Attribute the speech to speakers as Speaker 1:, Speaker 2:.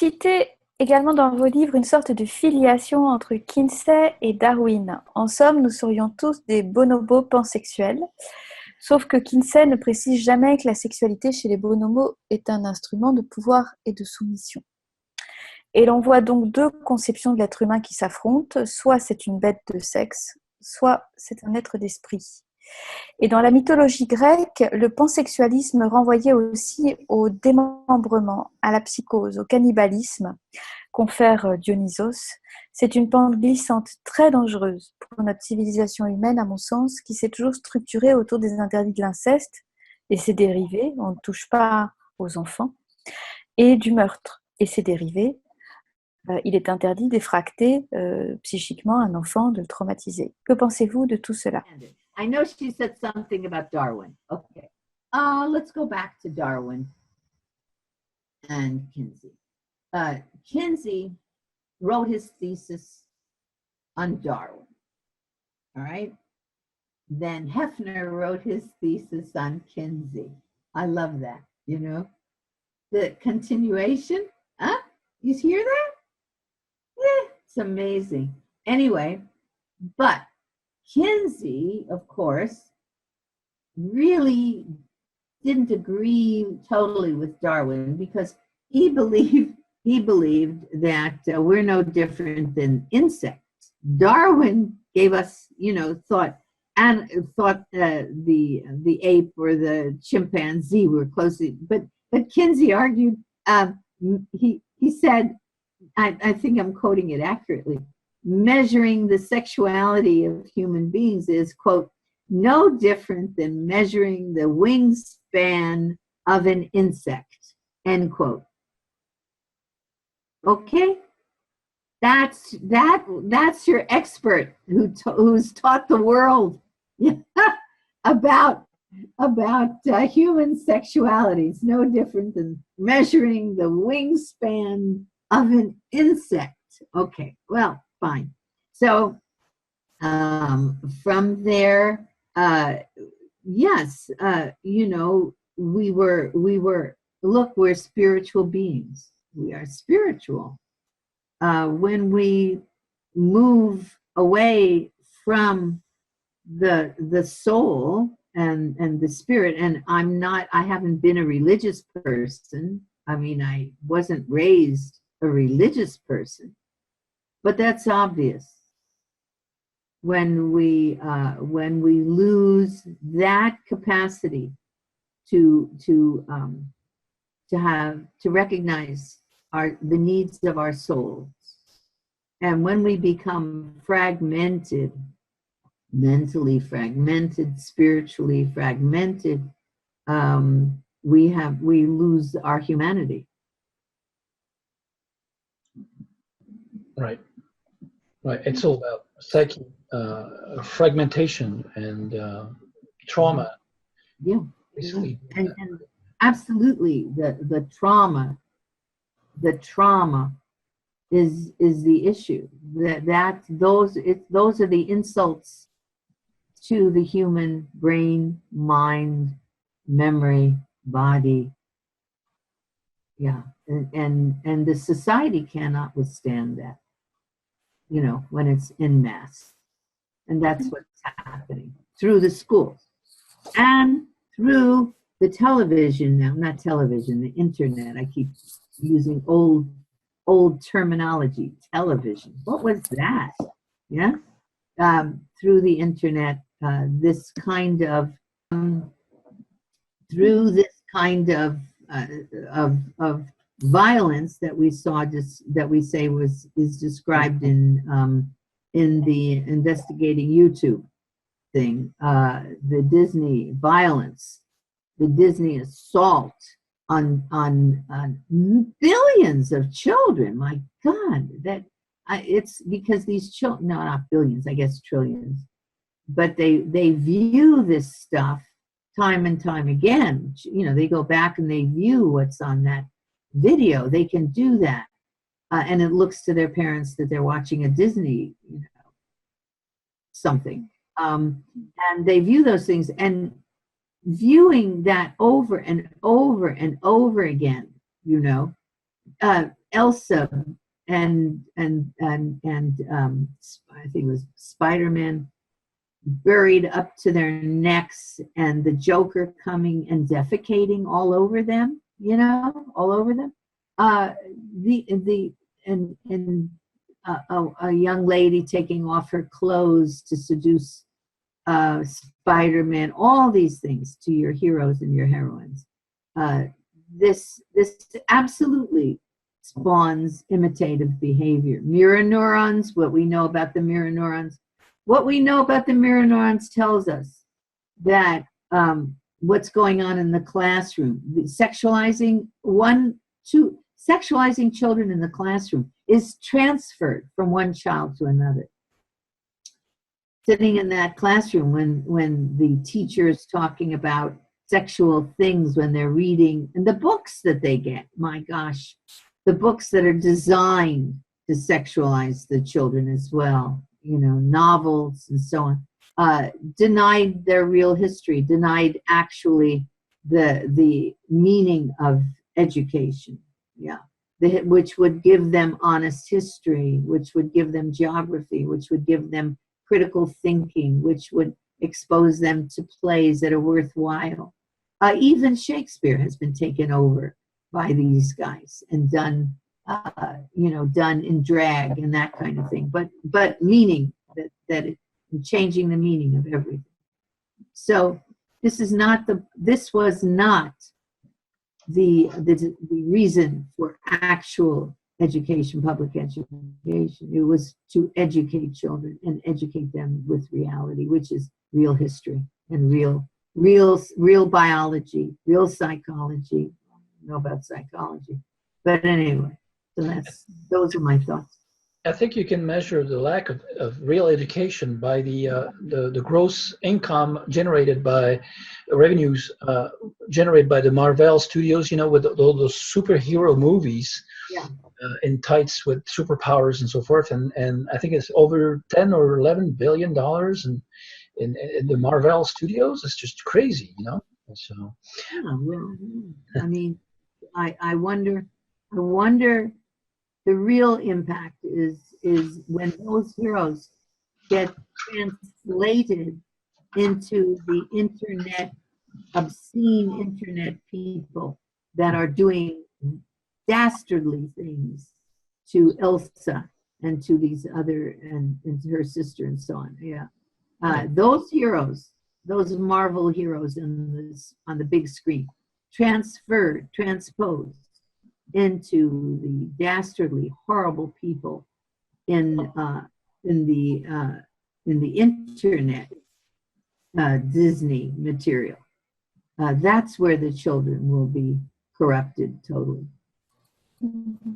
Speaker 1: citez également dans vos livres une sorte de filiation entre Kinsey et Darwin. En somme, nous serions tous des bonobos pansexuels, sauf que Kinsey ne précise jamais que la sexualité chez les bonobos est un instrument de pouvoir et de soumission. Et l'on voit donc deux conceptions de l'être humain qui s'affrontent, soit c'est une bête de sexe, soit c'est un être d'esprit. Et dans la mythologie grecque, le pansexualisme renvoyait aussi au démembrement, à la psychose, au cannibalisme, confère Dionysos. C'est une pente glissante très dangereuse pour notre civilisation humaine, à mon sens, qui s'est toujours structurée autour des interdits de l'inceste et ses dérivés, on ne touche pas aux enfants, et du meurtre et ses dérivés. Il est interdit d'effracter psychiquement un enfant, de le traumatiser. Que pensez-vous de tout cela?
Speaker 2: I know she said something about Darwin. Okay. Let's go back to Darwin and Kinsey. Kinsey wrote his thesis on Darwin. All right. Then Hefner wrote his thesis on Kinsey. I love that, you know. The continuation. Huh? You hear that? Yeah, it's amazing. Anyway, but Kinsey, of course, really didn't agree totally with Darwin because he believed that we're no different than insects. Darwin gave us, you know, thought the ape or the chimpanzee were closely, but Kinsey argued. He said, I think I'm quoting it accurately. Measuring the sexuality of human beings is, quote, no different than measuring the wingspan of an insect, end quote. Okay, that's your expert who's taught the world about human sexuality. It's no different than measuring the wingspan of an insect. Okay, well, fine. So from there, yes, you know, we were, look, we're spiritual beings. We are spiritual. When we move away from the soul and the spirit, and I haven't been a religious person. I mean, I wasn't raised a religious person, but that's obvious. When we lose that capacity to recognize the needs of our souls, and when we become fragmented, mentally fragmented, spiritually fragmented, we lose our humanity.
Speaker 3: Right. It's all about psyche, fragmentation, and trauma.
Speaker 2: Yeah.
Speaker 3: Basically.
Speaker 2: And absolutely, the trauma is the issue. Those are the insults to the human brain, mind, memory, body. Yeah, and the society cannot withstand that, you know, when it's en masse. And that's what's happening through the schools and through the television now, not television, the internet. I keep using old terminology, television. What was that? Yeah. Through the internet, this kind of violence that we saw, that we say is described in the investigating YouTube thing, the Disney violence, the Disney assault on billions of children. My God, it's because these children, no, not billions, I guess trillions, but they view this stuff time and time again. You know, they go back and they view what's on that video. They can do that. And it looks to their parents that they're watching a Disney, you know, something. And they view those things, and viewing that over and over and over again, you know, Elsa I think it was Spider-Man buried up to their necks, and the Joker coming and defecating all over them, all over them. A young lady taking off her clothes to seduce Spider-Man, all these things to your heroes and your heroines. This absolutely spawns imitative behavior. Mirror neurons, what we know about the mirror neurons. What we know about the mirror neurons tells us that what's going on in the classroom, sexualizing children in the classroom is transferred from one child to another. Sitting in that classroom when the teacher is talking about sexual things, when they're reading, and the books that they get, my gosh, the books that are designed to sexualize the children as well, novels and so on, denied their real history, denied actually the meaning of education, which would give them honest history, which would give them geography, which would give them critical thinking, which would expose them to plays that are worthwhile. Even Shakespeare has been taken over by these guys and done in drag and that kind of thing. But meaning that changing the meaning of everything. So this was not the reason for actual education, public education. It was to educate children and educate them with reality, which is real history and real biology, real psychology. I don't know about psychology, but anyway, so those are my thoughts.
Speaker 3: I think you can measure the lack of real education by the gross income generated by revenues generated by the Marvel Studios, with all those superhero movies.
Speaker 2: Yeah.
Speaker 3: In tights with superpowers and so forth, and I think it's over 10 or 11 billion dollars in the Marvel Studios. It's just crazy, So
Speaker 2: I mean, I wonder the real impact is when those heroes get translated into the internet, obscene internet people that are doing dastardly things to Elsa and to these other and to her sister and so on. Those heroes, those Marvel heroes on the big screen, transposed into the dastardly, horrible people in the internet Disney material. That's where the children will be corrupted totally.
Speaker 1: Mm-hmm.